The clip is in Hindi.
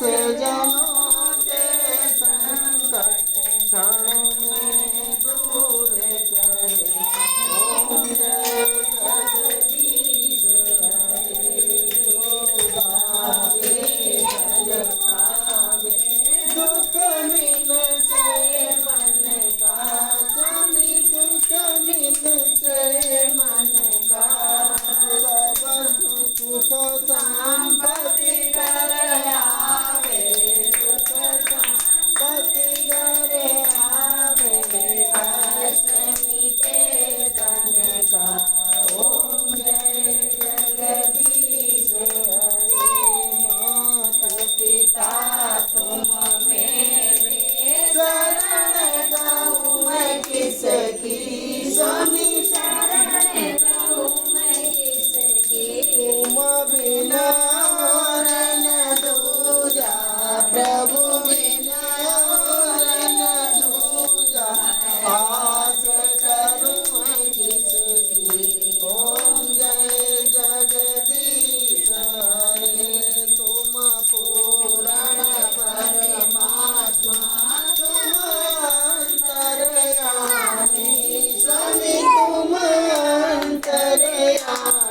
जनों के संकट क्षण में दूर करे। ओम जय जगदीश हरे। जो गावे जय पावे दुख मिल से मन का। स्वामी दुख मिल से मन का। सब सुख संपत्ति घर आवे। सुख संपत्ति घर आवे। कष्ट मिटे तन का। ओम जय जगदीश हरे। माता पिता तुम मेरे शरण गाऊं मैं किसकी। स्वामी शरण गाऊं मैं किसकी। तुम बिना और न दूजा। प्रभु बिना और न दूजा। आस करूं मैं किसकी। ओम जय जगदीश हरे। तुम पूर्ण परमात्मा तुम अंतर्यामी। स्वामी तुम अंतर्यामी।